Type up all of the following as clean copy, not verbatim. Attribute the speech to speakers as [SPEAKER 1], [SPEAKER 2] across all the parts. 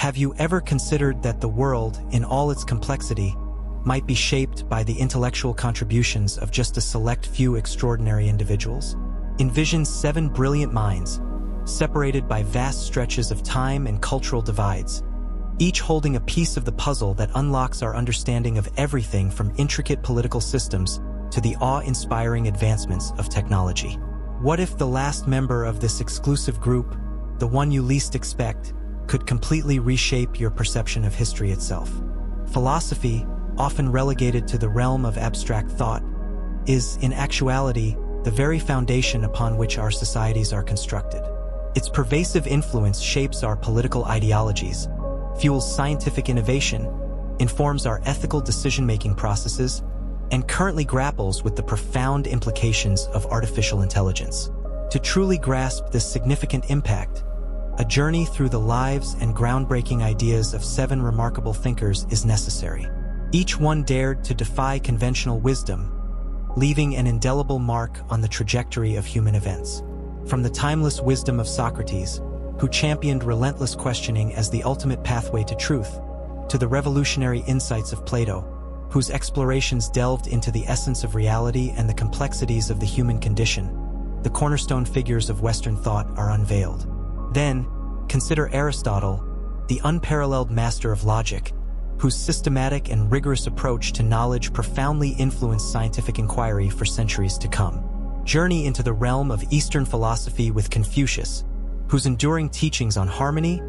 [SPEAKER 1] Have you ever considered that the world, in all its complexity, might be shaped by the intellectual contributions of just a select few extraordinary individuals? Envision 7 brilliant minds, separated by vast stretches of time and cultural divides, each holding a piece of the puzzle that unlocks our understanding of everything from intricate political systems to the awe-inspiring advancements of technology. What if the last member of this exclusive group, the one you least expect, could completely reshape your perception of history itself? Philosophy, often relegated to the realm of abstract thought, is, in actuality, the very foundation upon which our societies are constructed. Its pervasive influence shapes our political ideologies, fuels scientific innovation, informs our ethical decision-making processes, and currently grapples with the profound implications of artificial intelligence. To truly grasp this significant impact, a journey through the lives and groundbreaking ideas of 7 remarkable thinkers is necessary. Each one dared to defy conventional wisdom, leaving an indelible mark on the trajectory of human events. From the timeless wisdom of Socrates, who championed relentless questioning as the ultimate pathway to truth, to the revolutionary insights of Plato, whose explorations delved into the essence of reality and the complexities of the human condition, the cornerstone figures of Western thought are unveiled. Then, consider Aristotle, the unparalleled master of logic, whose systematic and rigorous approach to knowledge profoundly influenced scientific inquiry for centuries to come. Journey into the realm of Eastern philosophy with Confucius, whose enduring teachings on harmony,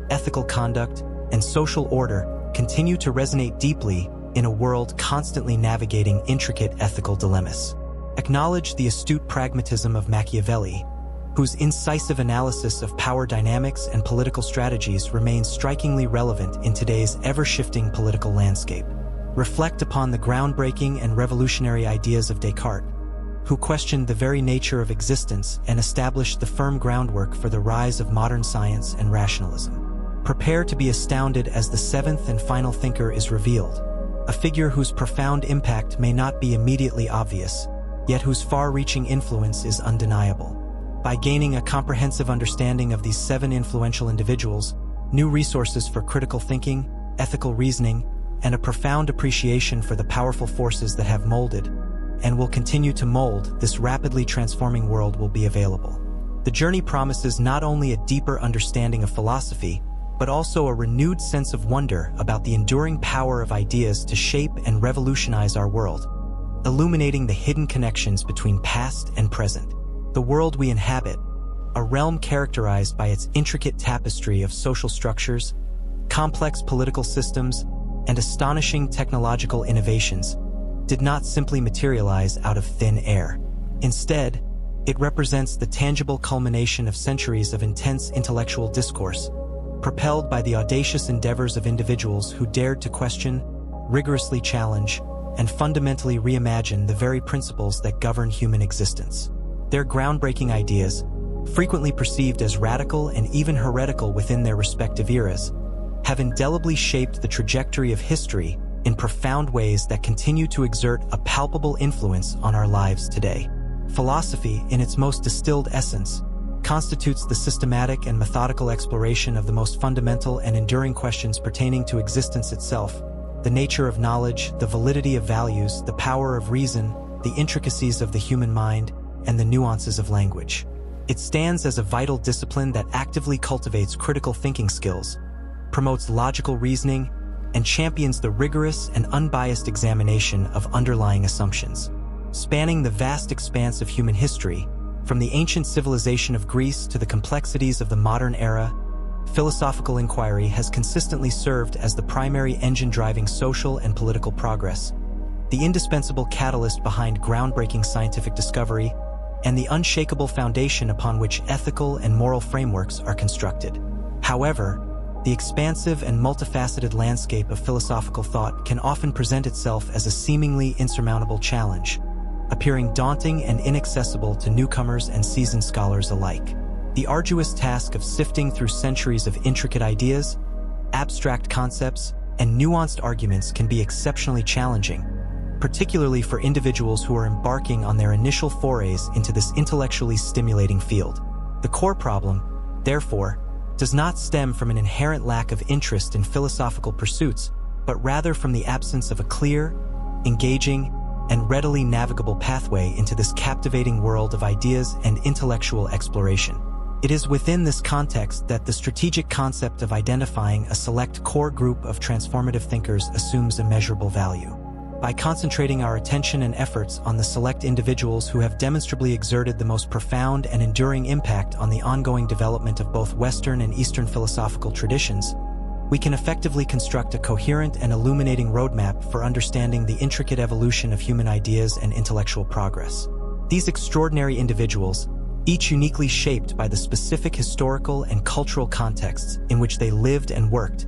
[SPEAKER 1] ethical conduct, and social order continue to resonate deeply in a world constantly navigating intricate ethical dilemmas. Acknowledge the astute pragmatism of Machiavelli, whose incisive analysis of power dynamics and political strategies remains strikingly relevant in today's ever-shifting political landscape. Reflect upon the groundbreaking and revolutionary ideas of Descartes, who questioned the very nature of existence and established the firm groundwork for the rise of modern science and rationalism. Prepare to be astounded as the 7th and final thinker is revealed, a figure whose profound impact may not be immediately obvious, yet whose far-reaching influence is undeniable. By gaining a comprehensive understanding of these 7 influential individuals, new resources for critical thinking, ethical reasoning, and a profound appreciation for the powerful forces that have molded and will continue to mold this rapidly transforming world will be available. The journey promises not only a deeper understanding of philosophy, but also a renewed sense of wonder about the enduring power of ideas to shape and revolutionize our world, illuminating the hidden connections between past and present. The world we inhabit, a realm characterized by its intricate tapestry of social structures, complex political systems, and astonishing technological innovations, did not simply materialize out of thin air. Instead, it represents the tangible culmination of centuries of intense intellectual discourse, propelled by the audacious endeavors of individuals who dared to question, rigorously challenge, and fundamentally reimagine the very principles that govern human existence. Their groundbreaking ideas, frequently perceived as radical and even heretical within their respective eras, have indelibly shaped the trajectory of history in profound ways that continue to exert a palpable influence on our lives today. Philosophy, in its most distilled essence, constitutes the systematic and methodical exploration of the most fundamental and enduring questions pertaining to existence itself, the nature of knowledge, the validity of values, the power of reason, the intricacies of the human mind, and the nuances of language. It stands as a vital discipline that actively cultivates critical thinking skills, promotes logical reasoning, and champions the rigorous and unbiased examination of underlying assumptions. Spanning the vast expanse of human history, from the ancient civilization of Greece to the complexities of the modern era, philosophical inquiry has consistently served as the primary engine driving social and political progress, the indispensable catalyst behind groundbreaking scientific discovery, and the unshakable foundation upon which ethical and moral frameworks are constructed. However, the expansive and multifaceted landscape of philosophical thought can often present itself as a seemingly insurmountable challenge, appearing daunting and inaccessible to newcomers and seasoned scholars alike. The arduous task of sifting through centuries of intricate ideas, abstract concepts, and nuanced arguments can be exceptionally challenging, particularly for individuals who are embarking on their initial forays into this intellectually stimulating field. The core problem, therefore, does not stem from an inherent lack of interest in philosophical pursuits, but rather from the absence of a clear, engaging, and readily navigable pathway into this captivating world of ideas and intellectual exploration. It is within this context that the strategic concept of identifying a select core group of transformative thinkers assumes immeasurable value. By concentrating our attention and efforts on the select individuals who have demonstrably exerted the most profound and enduring impact on the ongoing development of both Western and Eastern philosophical traditions, we can effectively construct a coherent and illuminating roadmap for understanding the intricate evolution of human ideas and intellectual progress. These extraordinary individuals, each uniquely shaped by the specific historical and cultural contexts in which they lived and worked,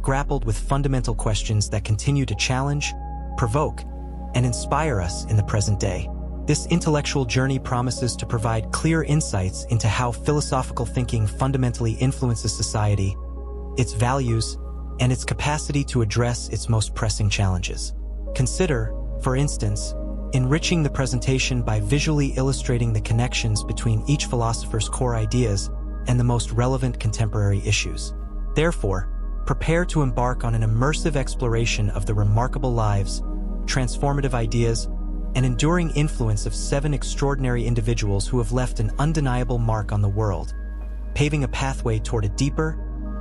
[SPEAKER 1] grappled with fundamental questions that continue to challenge, provoke, and inspire us in the present day. This intellectual journey promises to provide clear insights into how philosophical thinking fundamentally influences society, its values, and its capacity to address its most pressing challenges. Consider, for instance, enriching the presentation by visually illustrating the connections between each philosopher's core ideas and the most relevant contemporary issues. Therefore, prepare to embark on an immersive exploration of the remarkable lives, transformative ideas, and enduring influence of 7 extraordinary individuals who have left an undeniable mark on the world, paving a pathway toward a deeper,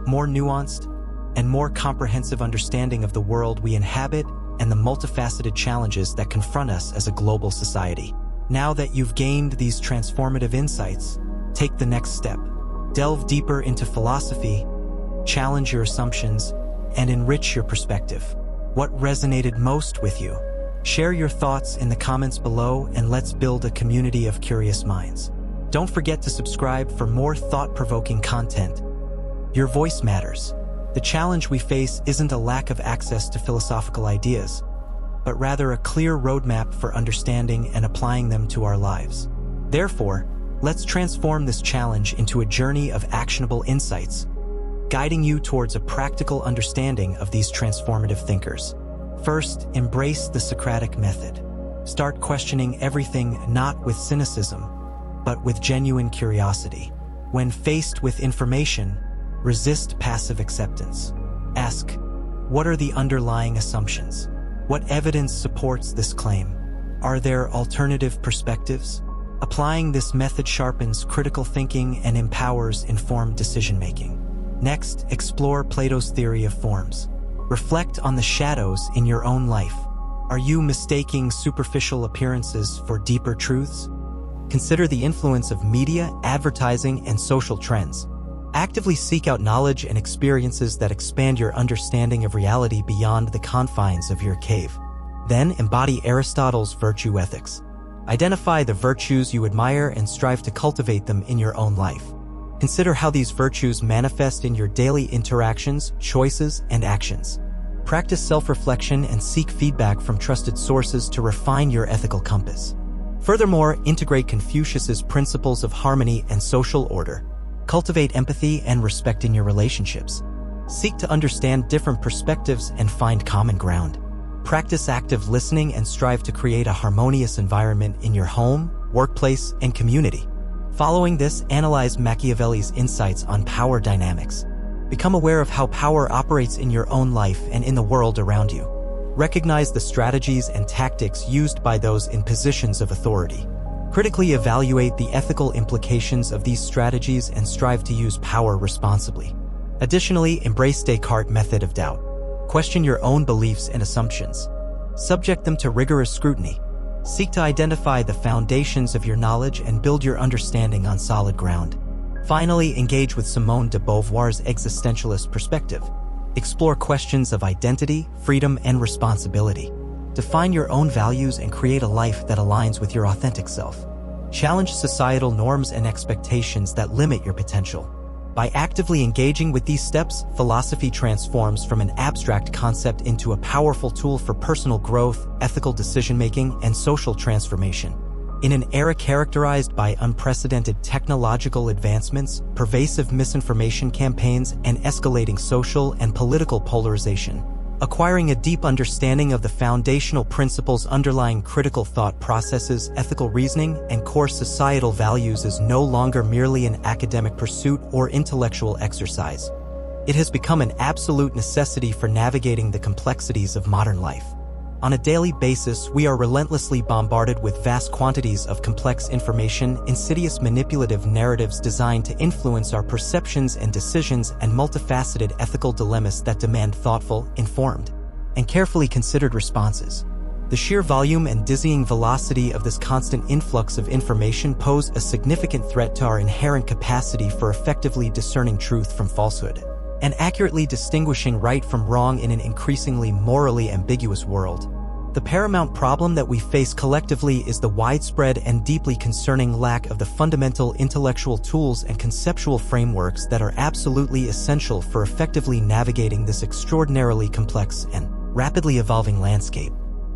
[SPEAKER 1] more nuanced, and more comprehensive understanding of the world we inhabit and the multifaceted challenges that confront us as a global society. Now that you've gained these transformative insights, take the next step. Delve deeper into philosophy, challenge your assumptions, and enrich your perspective. What resonated most with you? Share your thoughts in the comments below, and let's build a community of curious minds. Don't forget to subscribe for more thought-provoking content. Your voice matters. The challenge we face isn't a lack of access to philosophical ideas, but rather a clear roadmap for understanding and applying them to our lives. Therefore, let's transform this challenge into a journey of actionable insights, guiding you towards a practical understanding of these transformative thinkers. First, embrace the Socratic method. Start questioning everything not with cynicism, but with genuine curiosity. When faced with information, resist passive acceptance. Ask, what are the underlying assumptions? What evidence supports this claim? Are there alternative perspectives? Applying this method sharpens critical thinking and empowers informed decision-making. Next, explore Plato's theory of forms. Reflect on the shadows in your own life. Are you mistaking superficial appearances for deeper truths? Consider the influence of media, advertising, and social trends. Actively seek out knowledge and experiences that expand your understanding of reality beyond the confines of your cave. Then embody Aristotle's virtue ethics. Identify the virtues you admire and strive to cultivate them in your own life. Consider how these virtues manifest in your daily interactions, choices, and actions. Practice self-reflection and seek feedback from trusted sources to refine your ethical compass. Furthermore, integrate Confucius's principles of harmony and social order. Cultivate empathy and respect in your relationships. Seek to understand different perspectives and find common ground. Practice active listening and strive to create a harmonious environment in your home, workplace, and community. Following this, analyze Machiavelli's insights on power dynamics. Become aware of how power operates in your own life and in the world around you. Recognize the strategies and tactics used by those in positions of authority. Critically evaluate the ethical implications of these strategies and strive to use power responsibly. Additionally, embrace Descartes' method of doubt. Question your own beliefs and assumptions. Subject them to rigorous scrutiny. Seek to identify the foundations of your knowledge and build your understanding on solid ground. Finally, engage with Simone de Beauvoir's existentialist perspective. Explore questions of identity, freedom, and responsibility. Define your own values and create a life that aligns with your authentic self. Challenge societal norms and expectations that limit your potential. By actively engaging with these steps, philosophy transforms from an abstract concept into a powerful tool for personal growth, ethical decision-making, and social transformation. In an era characterized by unprecedented technological advancements, pervasive misinformation campaigns, and escalating social and political polarization, Acquiring a deep understanding of the foundational principles underlying critical thought processes, ethical reasoning, and core societal values is no longer merely an academic pursuit or intellectual exercise. It has become an absolute necessity for navigating the complexities of modern life. On a daily basis, we are relentlessly bombarded with vast quantities of complex information, insidious manipulative narratives designed to influence our perceptions and decisions, and multifaceted ethical dilemmas that demand thoughtful, informed, and carefully considered responses. The sheer volume and dizzying velocity of this constant influx of information pose a significant threat to our inherent capacity for effectively discerning truth from falsehood and accurately distinguishing right from wrong in an increasingly morally ambiguous world. The paramount problem that we face collectively is the widespread and deeply concerning lack of the fundamental intellectual tools and conceptual frameworks that are absolutely essential for effectively navigating this extraordinarily complex and rapidly evolving landscape.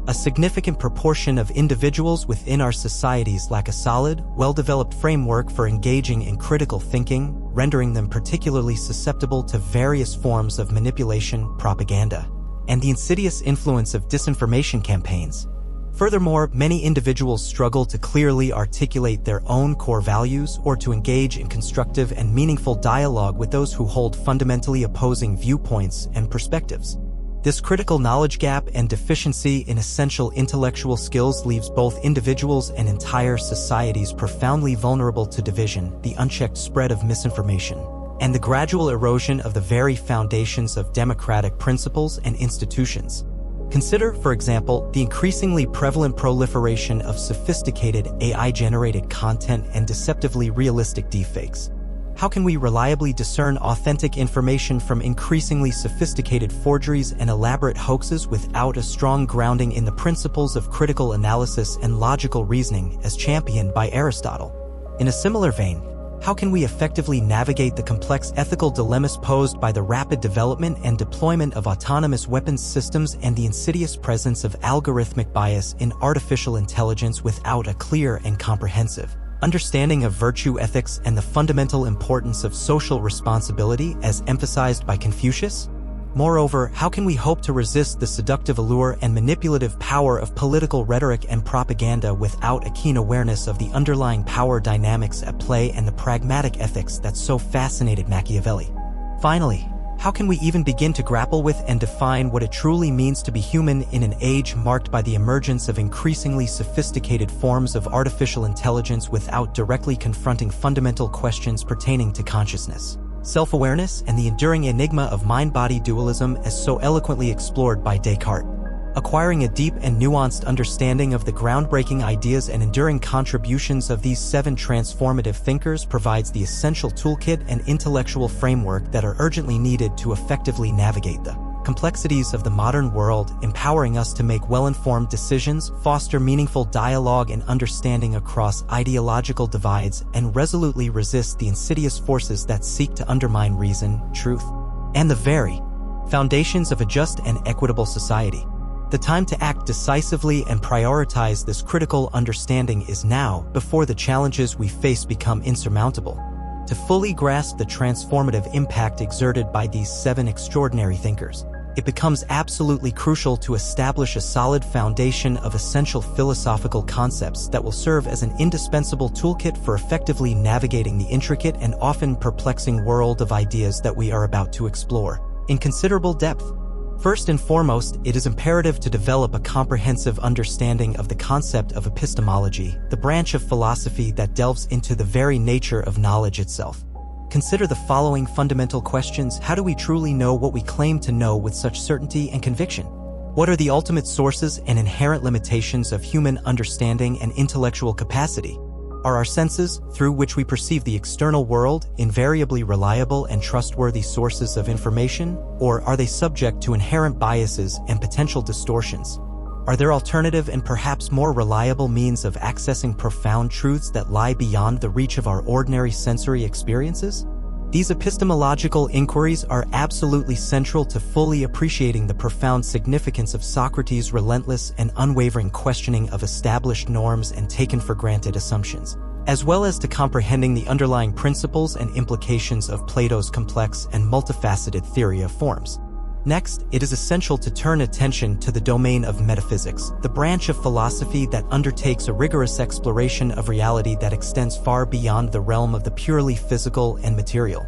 [SPEAKER 1] A significant proportion of individuals within our societies lack a solid, well-developed framework for engaging in critical thinking, rendering them particularly susceptible to various forms of manipulation, propaganda, and the insidious influence of disinformation campaigns. Furthermore, many individuals struggle to clearly articulate their own core values or to engage in constructive and meaningful dialogue with those who hold fundamentally opposing viewpoints and perspectives. This critical knowledge gap and deficiency in essential intellectual skills leaves both individuals and entire societies profoundly vulnerable to division, the unchecked spread of misinformation, and the gradual erosion of the very foundations of democratic principles and institutions. Consider, for example, the increasingly prevalent proliferation of sophisticated AI-generated content and deceptively realistic deepfakes. How can we reliably discern authentic information from increasingly sophisticated forgeries and elaborate hoaxes without a strong grounding in the principles of critical analysis and logical reasoning as championed by Aristotle? In a similar vein, how can we effectively navigate the complex ethical dilemmas posed by the rapid development and deployment of autonomous weapons systems and the insidious presence of algorithmic bias in artificial intelligence without a clear and comprehensive understanding of virtue ethics and the fundamental importance of social responsibility as emphasized by Confucius? Moreover, how can we hope to resist the seductive allure and manipulative power of political rhetoric and propaganda without a keen awareness of the underlying power dynamics at play and the pragmatic ethics that so fascinated Machiavelli? Finally, how can we even begin to grapple with and define what it truly means to be human in an age marked by the emergence of increasingly sophisticated forms of artificial intelligence without directly confronting fundamental questions pertaining to consciousness, self-awareness, and the enduring enigma of mind-body dualism as so eloquently explored by Descartes? Acquiring a deep and nuanced understanding of the groundbreaking ideas and enduring contributions of these 7 transformative thinkers provides the essential toolkit and intellectual framework that are urgently needed to effectively navigate the complexities of the modern world, empowering us to make well-informed decisions, foster meaningful dialogue and understanding across ideological divides, and resolutely resist the insidious forces that seek to undermine reason, truth, and the very foundations of a just and equitable society. The time to act decisively and prioritize this critical understanding is now, before the challenges we face become insurmountable. To fully grasp the transformative impact exerted by these 7 extraordinary thinkers, it becomes absolutely crucial to establish a solid foundation of essential philosophical concepts that will serve as an indispensable toolkit for effectively navigating the intricate and often perplexing world of ideas that we are about to explore in considerable depth. First and foremost, it is imperative to develop a comprehensive understanding of the concept of epistemology, the branch of philosophy that delves into the very nature of knowledge itself. Consider the following fundamental questions. How do we truly know what we claim to know with such certainty and conviction? What are the ultimate sources and inherent limitations of human understanding and intellectual capacity? Are our senses, through which we perceive the external world, invariably reliable and trustworthy sources of information, or are they subject to inherent biases and potential distortions? Are there alternative and perhaps more reliable means of accessing profound truths that lie beyond the reach of our ordinary sensory experiences? These epistemological inquiries are absolutely central to fully appreciating the profound significance of Socrates' relentless and unwavering questioning of established norms and taken-for-granted assumptions, as well as to comprehending the underlying principles and implications of Plato's complex and multifaceted theory of forms. Next, it is essential to turn attention to the domain of metaphysics, the branch of philosophy that undertakes a rigorous exploration of reality that extends far beyond the realm of the purely physical and material.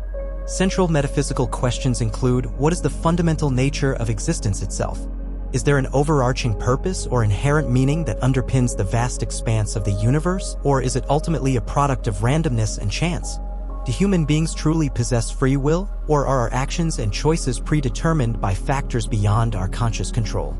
[SPEAKER 1] Central metaphysical questions include: what is the fundamental nature of existence itself? Is there an overarching purpose or inherent meaning that underpins the vast expanse of the universe, or is it ultimately a product of randomness and chance? Do human beings truly possess free will, or are our actions and choices predetermined by factors beyond our conscious control?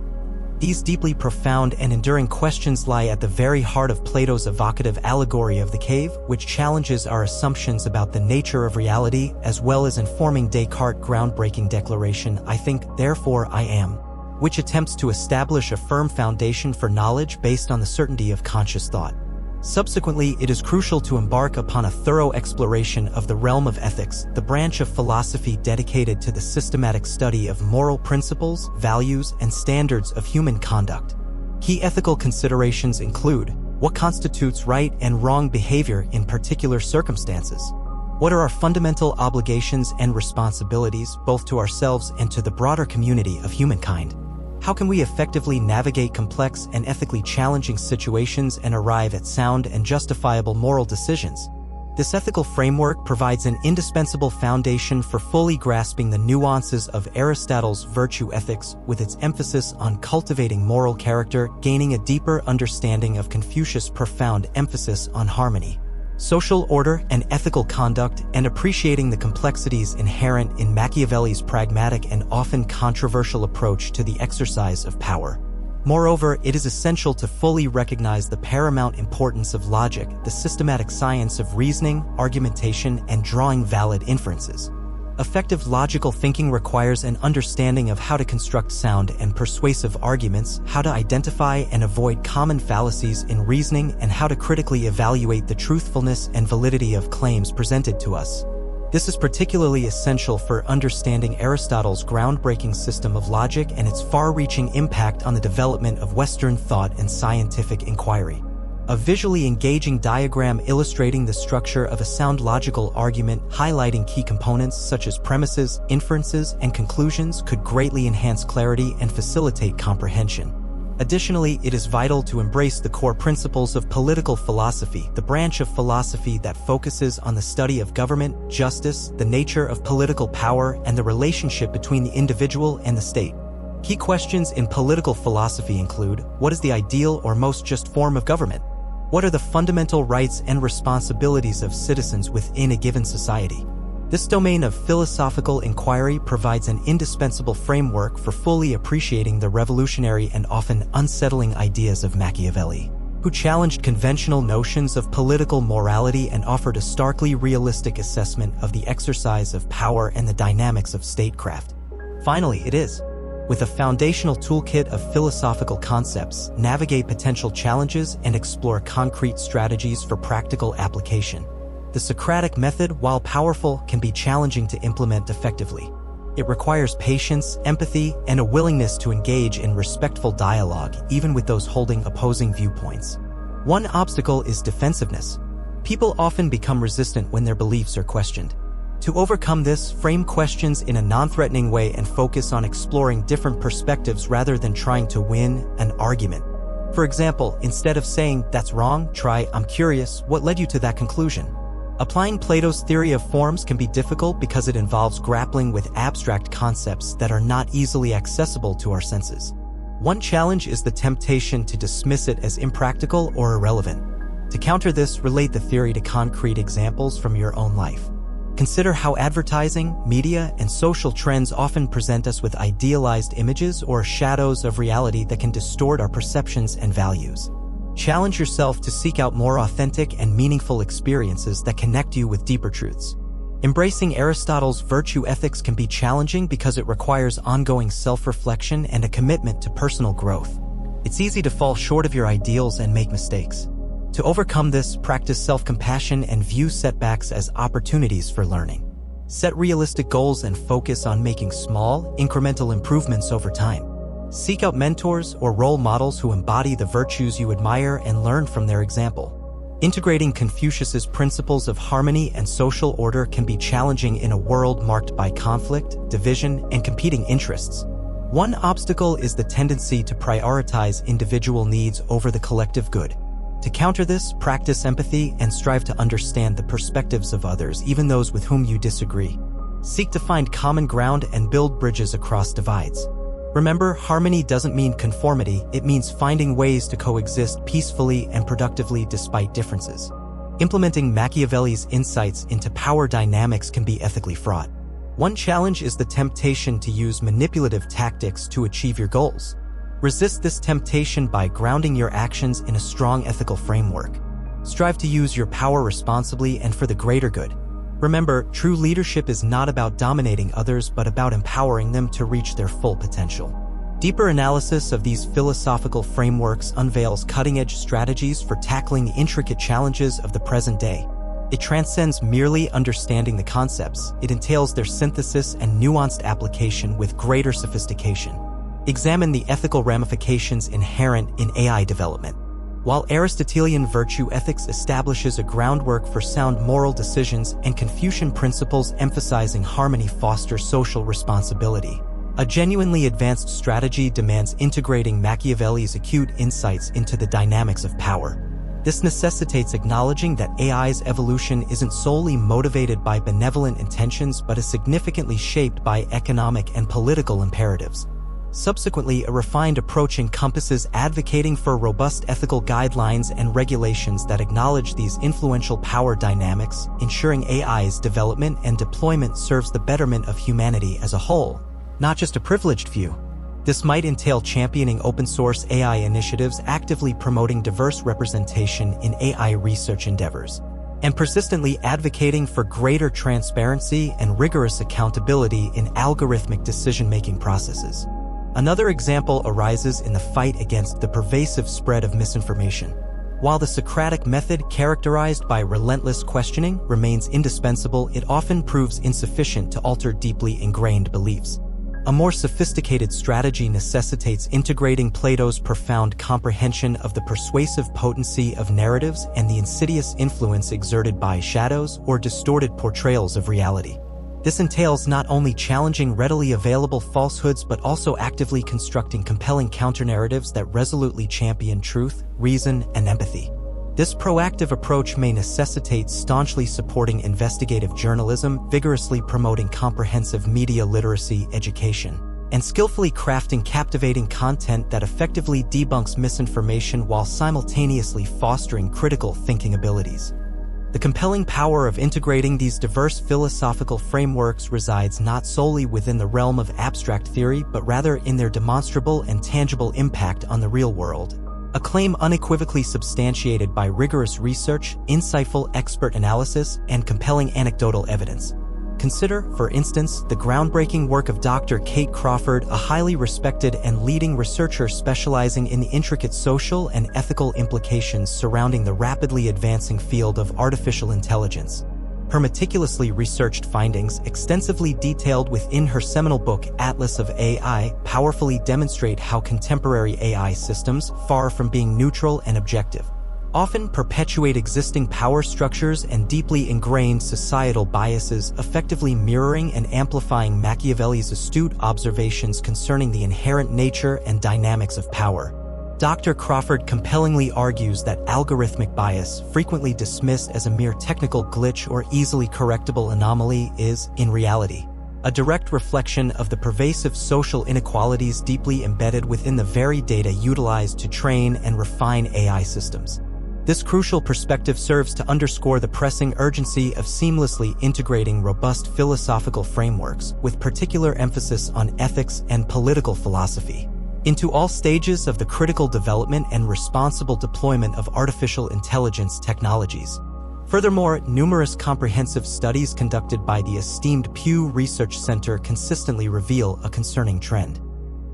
[SPEAKER 1] These deeply profound and enduring questions lie at the very heart of Plato's evocative allegory of the cave, which challenges our assumptions about the nature of reality as well as informing Descartes' groundbreaking declaration, "I think, therefore I am," which attempts to establish a firm foundation for knowledge based on the certainty of conscious thought. Subsequently, it is crucial to embark upon a thorough exploration of the realm of ethics, the branch of philosophy dedicated to the systematic study of moral principles, values, and standards of human conduct. Key ethical considerations include: what constitutes right and wrong behavior in particular circumstances? What are our fundamental obligations and responsibilities, both to ourselves and to the broader community of humankind? How can we effectively navigate complex and ethically challenging situations and arrive at sound and justifiable moral decisions? This ethical framework provides an indispensable foundation for fully grasping the nuances of Aristotle's virtue ethics, with its emphasis on cultivating moral character, gaining a deeper understanding of Confucius' profound emphasis on harmony, social order, and ethical conduct, and appreciating the complexities inherent in Machiavelli's pragmatic and often controversial approach to the exercise of power. Moreover, it is essential to fully recognize the paramount importance of logic, the systematic science of reasoning, argumentation, and drawing valid inferences. Effective logical thinking requires an understanding of how to construct sound and persuasive arguments, how to identify and avoid common fallacies in reasoning, and how to critically evaluate the truthfulness and validity of claims presented to us. This is particularly essential for understanding Aristotle's groundbreaking system of logic and its far-reaching impact on the development of Western thought and scientific inquiry. A visually engaging diagram illustrating the structure of a sound logical argument, highlighting key components such as premises, inferences, and conclusions, could greatly enhance clarity and facilitate comprehension. Additionally, it is vital to embrace the core principles of political philosophy, the branch of philosophy that focuses on the study of government, justice, the nature of political power, and the relationship between the individual and the state. Key questions in political philosophy include: what is the ideal or most just form of government? What are the fundamental rights and responsibilities of citizens within a given society? This domain of philosophical inquiry provides an indispensable framework for fully appreciating the revolutionary and often unsettling ideas of Machiavelli, who challenged conventional notions of political morality and offered a starkly realistic assessment of the exercise of power and the dynamics of statecraft. Finally, it is with a foundational toolkit of philosophical concepts, navigate potential challenges and explore concrete strategies for practical application. The Socratic method, while powerful, can be challenging to implement effectively. It requires patience, empathy, and a willingness to engage in respectful dialogue, even with those holding opposing viewpoints. One obstacle is defensiveness. People often become resistant when their beliefs are questioned. To overcome this, frame questions in a non-threatening way and focus on exploring different perspectives rather than trying to win an argument. For example, instead of saying, "That's wrong," try, "I'm curious, what led you to that conclusion?" Applying Plato's theory of forms can be difficult because it involves grappling with abstract concepts that are not easily accessible to our senses. One challenge is the temptation to dismiss it as impractical or irrelevant. To counter this, relate the theory to concrete examples from your own life. Consider how advertising, media, and social trends often present us with idealized images or shadows of reality that can distort our perceptions and values. Challenge yourself to seek out more authentic and meaningful experiences that connect you with deeper truths. Embracing Aristotle's virtue ethics can be challenging because it requires ongoing self-reflection and a commitment to personal growth. It's easy to fall short of your ideals and make mistakes. To overcome this, practice self-compassion and view setbacks as opportunities for learning. Set realistic goals and focus on making small, incremental improvements over time. Seek out mentors or role models who embody the virtues you admire and learn from their example. Integrating Confucius's principles of harmony and social order can be challenging in a world marked by conflict, division, and competing interests. One obstacle is the tendency to prioritize individual needs over the collective good. To counter this, practice empathy and strive to understand the perspectives of others, even those with whom you disagree. Seek to find common ground and build bridges across divides. Remember, harmony doesn't mean conformity, it means finding ways to coexist peacefully and productively despite differences. Implementing Machiavelli's insights into power dynamics can be ethically fraught. One challenge is the temptation to use manipulative tactics to achieve your goals. Resist this temptation by grounding your actions in a strong ethical framework. Strive to use your power responsibly and for the greater good. Remember, true leadership is not about dominating others but about empowering them to reach their full potential. Deeper analysis of these philosophical frameworks unveils cutting-edge strategies for tackling the intricate challenges of the present day. It transcends merely understanding the concepts, it entails their synthesis and nuanced application with greater sophistication. Examine the ethical ramifications inherent in AI development. While Aristotelian virtue ethics establishes a groundwork for sound moral decisions and Confucian principles emphasizing harmony foster social responsibility, a genuinely advanced strategy demands integrating Machiavelli's acute insights into the dynamics of power. This necessitates acknowledging that AI's evolution isn't solely motivated by benevolent intentions but is significantly shaped by economic and political imperatives. Subsequently, a refined approach encompasses advocating for robust ethical guidelines and regulations that acknowledge these influential power dynamics, ensuring AI's development and deployment serves the betterment of humanity as a whole, not just a privileged few. This might entail championing open-source AI initiatives, actively promoting diverse representation in AI research endeavors, and persistently advocating for greater transparency and rigorous accountability in algorithmic decision-making processes. Another example arises in the fight against the pervasive spread of misinformation. While the Socratic method, characterized by relentless questioning, remains indispensable, it often proves insufficient to alter deeply ingrained beliefs. A more sophisticated strategy necessitates integrating Plato's profound comprehension of the persuasive potency of narratives and the insidious influence exerted by shadows or distorted portrayals of reality. This entails not only challenging readily available falsehoods but also actively constructing compelling counternarratives that resolutely champion truth, reason, and empathy. This proactive approach may necessitate staunchly supporting investigative journalism, vigorously promoting comprehensive media literacy education, and skillfully crafting captivating content that effectively debunks misinformation while simultaneously fostering critical thinking abilities. The compelling power of integrating these diverse philosophical frameworks resides not solely within the realm of abstract theory but rather in their demonstrable and tangible impact on the real world, a claim unequivocally substantiated by rigorous research, insightful expert analysis, and compelling anecdotal evidence. Consider, for instance, the groundbreaking work of Dr. Kate Crawford, a highly respected and leading researcher specializing in the intricate social and ethical implications surrounding the rapidly advancing field of artificial intelligence. Her meticulously researched findings, extensively detailed within her seminal book Atlas of AI, powerfully demonstrate how contemporary AI systems, far from being neutral and objective, often perpetuate existing power structures and deeply ingrained societal biases, effectively mirroring and amplifying Machiavelli's astute observations concerning the inherent nature and dynamics of power. Dr. Crawford compellingly argues that algorithmic bias, frequently dismissed as a mere technical glitch or easily correctable anomaly, is, in reality, a direct reflection of the pervasive social inequalities deeply embedded within the very data utilized to train and refine AI systems. This crucial perspective serves to underscore the pressing urgency of seamlessly integrating robust philosophical frameworks, with particular emphasis on ethics and political philosophy, into all stages of the critical development and responsible deployment of artificial intelligence technologies. Furthermore, numerous comprehensive studies conducted by the esteemed Pew Research Center consistently reveal a concerning trend.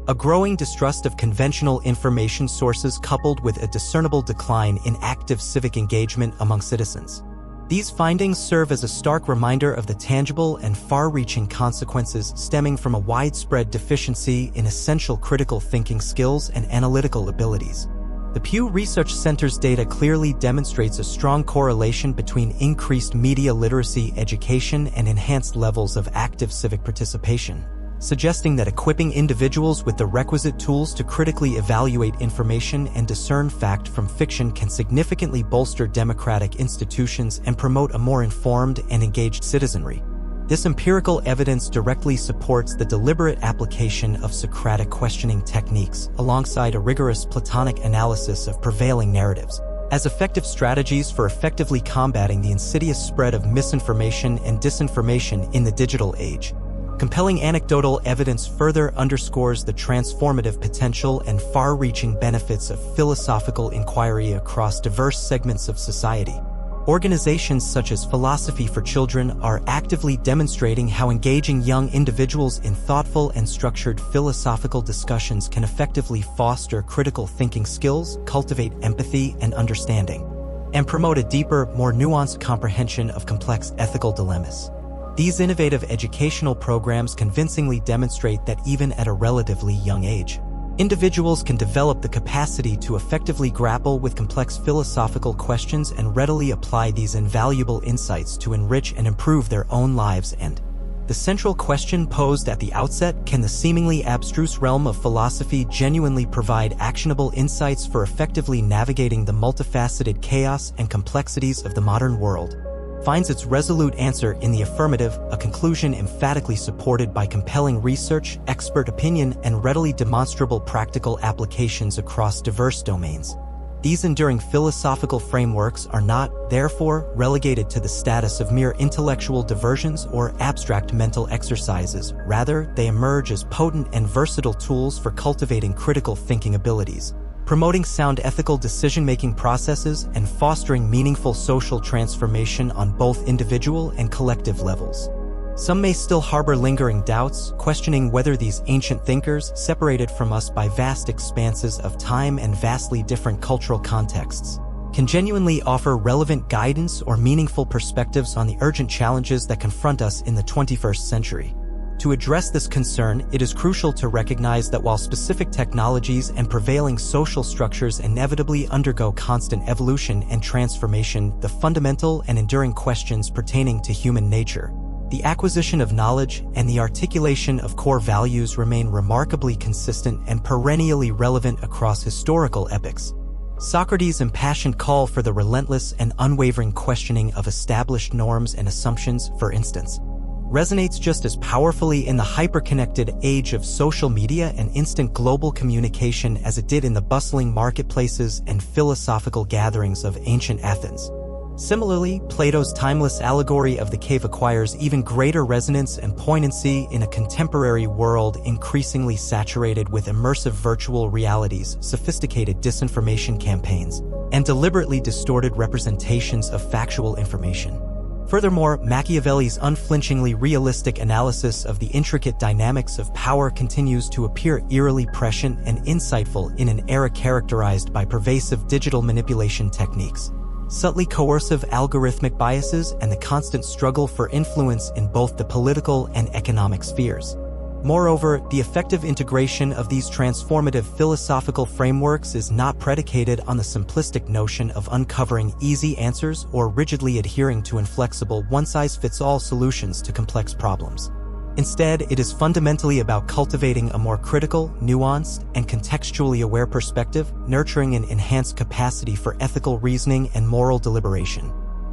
[SPEAKER 1] A growing distrust of conventional information sources coupled with a discernible decline in active civic engagement among citizens. These findings serve as a stark reminder of the tangible and far-reaching consequences stemming from a widespread deficiency in essential critical thinking skills and analytical abilities. The Pew Research Center's data clearly demonstrates a strong correlation between increased media literacy education and enhanced levels of active civic participation, suggesting that equipping individuals with the requisite tools to critically evaluate information and discern fact from fiction can significantly bolster democratic institutions and promote a more informed and engaged citizenry. This empirical evidence directly supports the deliberate application of Socratic questioning techniques alongside a rigorous Platonic analysis of prevailing narratives as effective strategies for effectively combating the insidious spread of misinformation and disinformation in the digital age. Compelling anecdotal evidence further underscores the transformative potential and far-reaching benefits of philosophical inquiry across diverse segments of society. Organizations such as Philosophy for Children are actively demonstrating how engaging young individuals in thoughtful and structured philosophical discussions can effectively foster critical thinking skills, cultivate empathy and understanding, and promote a deeper, more nuanced comprehension of complex ethical dilemmas. These innovative educational programs convincingly demonstrate that even at a relatively young age, individuals can develop the capacity to effectively grapple with complex philosophical questions and readily apply these invaluable insights to enrich and improve their own lives. And the central question posed at the outset: can the seemingly abstruse realm of philosophy genuinely provide actionable insights for effectively navigating the multifaceted chaos and complexities of the modern world? Finds its resolute answer in the affirmative, a conclusion emphatically supported by compelling research, expert opinion, and readily demonstrable practical applications across diverse domains. These enduring philosophical frameworks are not, therefore, relegated to the status of mere intellectual diversions or abstract mental exercises. Rather, they emerge as potent and versatile tools for cultivating critical thinking abilities, promoting sound ethical decision-making processes, and fostering meaningful social transformation on both individual and collective levels. Some may still harbor lingering doubts, questioning whether these ancient thinkers, separated from us by vast expanses of time and vastly different cultural contexts, can genuinely offer relevant guidance or meaningful perspectives on the urgent challenges that confront us in the 21st century. To address this concern, it is crucial to recognize that while specific technologies and prevailing social structures inevitably undergo constant evolution and transformation, the fundamental and enduring questions pertaining to human nature, the acquisition of knowledge, and the articulation of core values remain remarkably consistent and perennially relevant across historical epochs. Socrates' impassioned call for the relentless and unwavering questioning of established norms and assumptions, for instance, resonates just as powerfully in the hyper-connected age of social media and instant global communication as it did in the bustling marketplaces and philosophical gatherings of ancient Athens. Similarly, Plato's timeless allegory of the cave acquires even greater resonance and poignancy in a contemporary world increasingly saturated with immersive virtual realities, sophisticated disinformation campaigns, and deliberately distorted representations of factual information. Furthermore, Machiavelli's unflinchingly realistic analysis of the intricate dynamics of power continues to appear eerily prescient and insightful in an era characterized by pervasive digital manipulation techniques, subtly coercive algorithmic biases, and the constant struggle for influence in both the political and economic spheres. Moreover, the effective integration of these transformative philosophical frameworks is not predicated on the simplistic notion of uncovering easy answers or rigidly adhering to inflexible one-size-fits-all solutions to complex problems. Instead, it is fundamentally about cultivating a more critical, nuanced, and contextually aware perspective, nurturing an enhanced capacity for ethical reasoning and moral deliberation,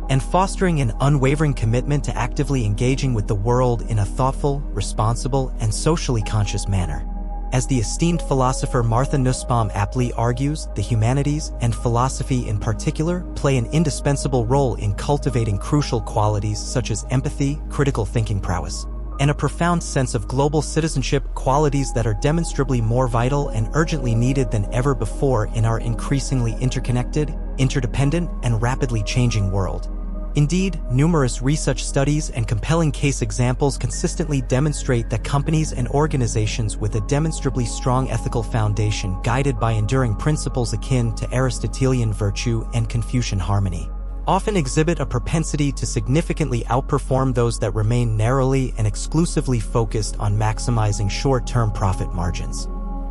[SPEAKER 1] and fostering an unwavering commitment to actively engaging with the world in a thoughtful, responsible, and socially conscious manner. As the esteemed philosopher Martha Nussbaum aptly argues, the humanities, and philosophy in particular, play an indispensable role in cultivating crucial qualities such as empathy, critical thinking prowess, and a profound sense of global citizenship, qualities that are demonstrably more vital and urgently needed than ever before in our increasingly interconnected, interdependent, and rapidly changing world. Indeed, numerous research studies and compelling case examples consistently demonstrate that companies and organizations with a demonstrably strong ethical foundation, guided by enduring principles akin to Aristotelian virtue and Confucian harmony, often exhibit a propensity to significantly outperform those that remain narrowly and exclusively focused on maximizing short-term profit margins.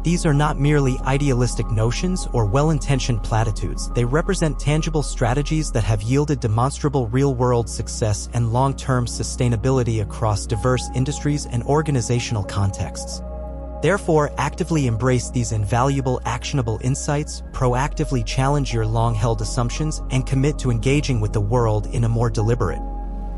[SPEAKER 1] These are not merely idealistic notions or well-intentioned platitudes. They represent tangible strategies that have yielded demonstrable real-world success and long-term sustainability across diverse industries and organizational contexts. Therefore, actively embrace these invaluable, actionable insights, proactively challenge your long-held assumptions, and commit to engaging with the world in a more deliberate.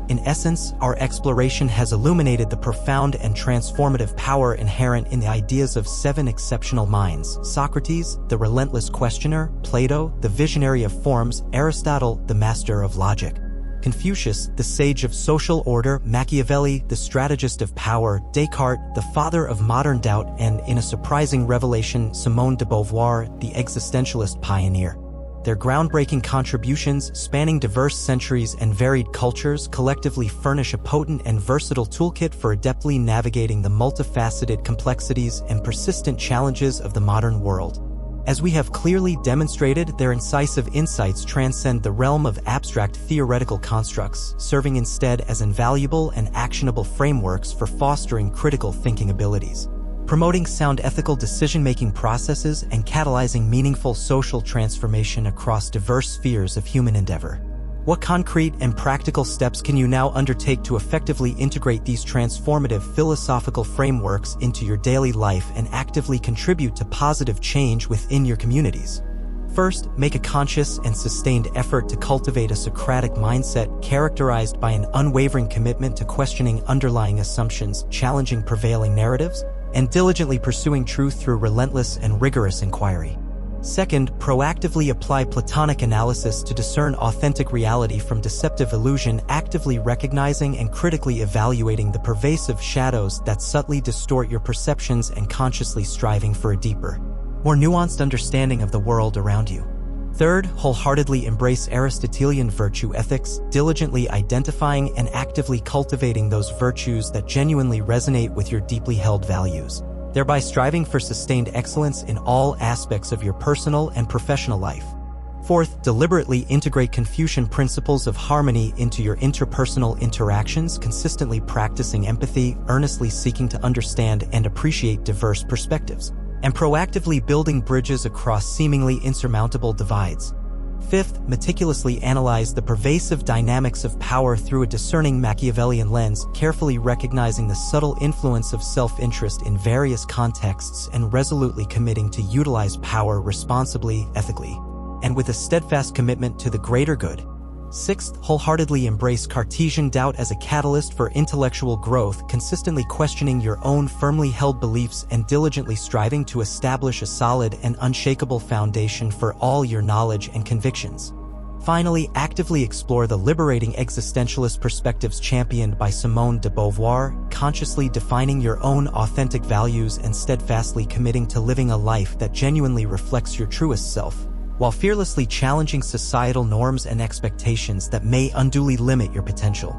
[SPEAKER 1] In essence, our exploration has illuminated the profound and transformative power inherent in the ideas of 7 exceptional minds: Socrates, the relentless questioner; Plato, the visionary of forms; Aristotle, the master of logic; Confucius, the sage of social order; Machiavelli, the strategist of power; Descartes, the father of modern doubt; and, in a surprising revelation, Simone de Beauvoir, the existentialist pioneer. Their groundbreaking contributions, spanning diverse centuries and varied cultures, collectively furnish a potent and versatile toolkit for adeptly navigating the multifaceted complexities and persistent challenges of the modern world. As we have clearly demonstrated, their incisive insights transcend the realm of abstract theoretical constructs, serving instead as invaluable and actionable frameworks for fostering critical thinking abilities, promoting sound ethical decision-making processes, and catalyzing meaningful social transformation across diverse spheres of human endeavor. What concrete and practical steps can you now undertake to effectively integrate these transformative philosophical frameworks into your daily life and actively contribute to positive change within your communities? First, make a conscious and sustained effort to cultivate a Socratic mindset characterized by an unwavering commitment to questioning underlying assumptions, challenging prevailing narratives, and diligently pursuing truth through relentless and rigorous inquiry. Second, proactively apply Platonic analysis to discern authentic reality from deceptive illusion, actively recognizing and critically evaluating the pervasive shadows that subtly distort your perceptions and consciously striving for a deeper, more nuanced understanding of the world around you. Third, wholeheartedly embrace Aristotelian virtue ethics, diligently identifying and actively cultivating those virtues that genuinely resonate with your deeply held values, thereby striving for sustained excellence in all aspects of your personal and professional life. Fourth, deliberately integrate Confucian principles of harmony into your interpersonal interactions, consistently practicing empathy, earnestly seeking to understand and appreciate diverse perspectives, and proactively building bridges across seemingly insurmountable divides. Fifth, meticulously analyze the pervasive dynamics of power through a discerning Machiavellian lens, carefully recognizing the subtle influence of self-interest in various contexts and resolutely committing to utilize power responsibly, ethically, and with a steadfast commitment to the greater good. Sixth, wholeheartedly embrace Cartesian doubt as a catalyst for intellectual growth, consistently questioning your own firmly held beliefs and diligently striving to establish a solid and unshakable foundation for all your knowledge and convictions. Finally, actively explore the liberating existentialist perspectives championed by Simone de Beauvoir, consciously defining your own authentic values and steadfastly committing to living a life that genuinely reflects your truest self, while fearlessly challenging societal norms and expectations that may unduly limit your potential.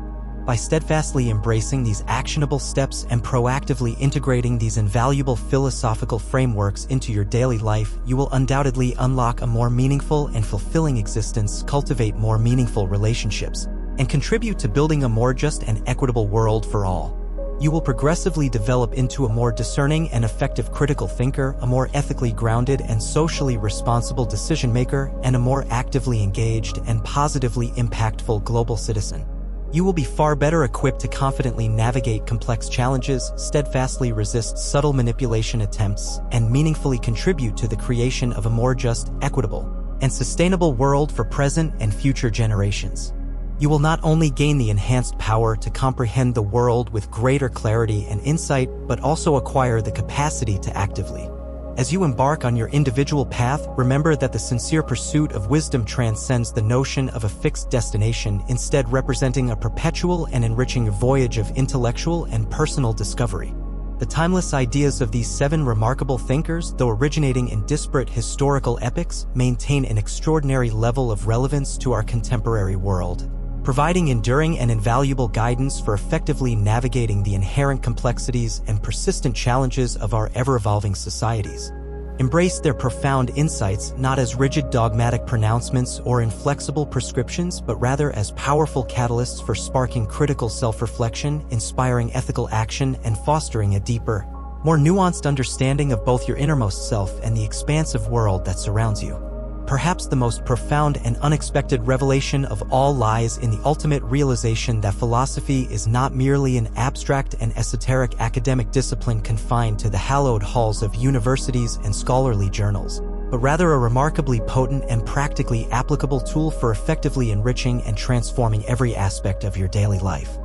[SPEAKER 1] By steadfastly embracing these actionable steps and proactively integrating these invaluable philosophical frameworks into your daily life, you will undoubtedly unlock a more meaningful and fulfilling existence, cultivate more meaningful relationships, and contribute to building a more just and equitable world for all. You will progressively develop into a more discerning and effective critical thinker, a more ethically grounded and socially responsible decision-maker, and a more actively engaged and positively impactful global citizen. You will be far better equipped to confidently navigate complex challenges, steadfastly resist subtle manipulation attempts, and meaningfully contribute to the creation of a more just, equitable, and sustainable world for present and future generations. You will not only gain the enhanced power to comprehend the world with greater clarity and insight, but also acquire the capacity to actively. As you embark on your individual path, remember that the sincere pursuit of wisdom transcends the notion of a fixed destination, instead representing a perpetual and enriching voyage of intellectual and personal discovery. The timeless ideas of these 7 remarkable thinkers, though originating in disparate historical epochs, maintain an extraordinary level of relevance to our contemporary world, providing enduring and invaluable guidance for effectively navigating the inherent complexities and persistent challenges of our ever-evolving societies. Embrace their profound insights not as rigid dogmatic pronouncements or inflexible prescriptions, but rather as powerful catalysts for sparking critical self-reflection, inspiring ethical action, and fostering a deeper, more nuanced understanding of both your innermost self and the expansive world that surrounds you. Perhaps the most profound and unexpected revelation of all lies in the ultimate realization that philosophy is not merely an abstract and esoteric academic discipline confined to the hallowed halls of universities and scholarly journals, but rather a remarkably potent and practically applicable tool for effectively enriching and transforming every aspect of your daily life.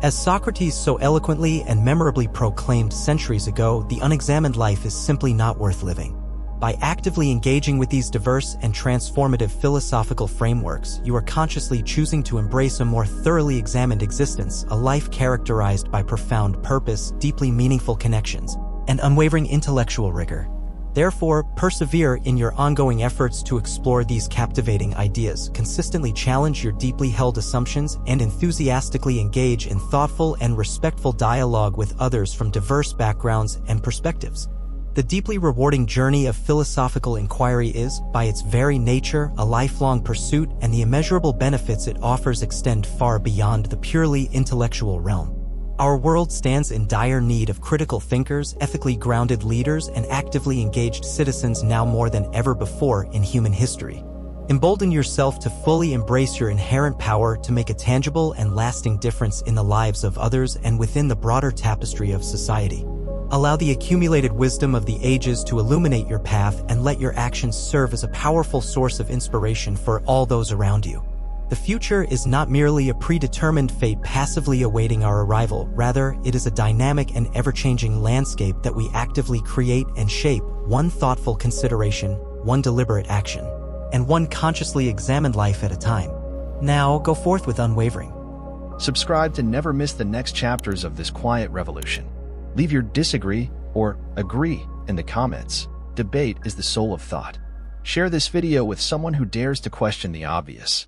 [SPEAKER 1] As Socrates so eloquently and memorably proclaimed centuries ago, the unexamined life is simply not worth living. By actively engaging with these diverse and transformative philosophical frameworks, you are consciously choosing to embrace a more thoroughly examined existence, a life characterized by profound purpose, deeply meaningful connections, and unwavering intellectual rigor. Therefore, persevere in your ongoing efforts to explore these captivating ideas, consistently challenge your deeply held assumptions, and enthusiastically engage in thoughtful and respectful dialogue with others from diverse backgrounds and perspectives. The deeply rewarding journey of philosophical inquiry is, by its very nature, a lifelong pursuit, and the immeasurable benefits it offers extend far beyond the purely intellectual realm. Our world stands in dire need of critical thinkers, ethically grounded leaders, and actively engaged citizens now more than ever before in human history. Embolden yourself to fully embrace your inherent power to make a tangible and lasting difference in the lives of others and within the broader tapestry of society. Allow the accumulated wisdom of the ages to illuminate your path and let your actions serve as a powerful source of inspiration for all those around you. The future is not merely a predetermined fate passively awaiting our arrival, rather, it is a dynamic and ever-changing landscape that we actively create and shape, one thoughtful consideration, one deliberate action, and one consciously examined life at a time. Now, go forth with unwavering.
[SPEAKER 2] Subscribe to never miss the next chapters of this quiet revolution. Leave your disagree or agree in the comments. Debate is the soul of thought. Share this video with someone who dares to question the obvious.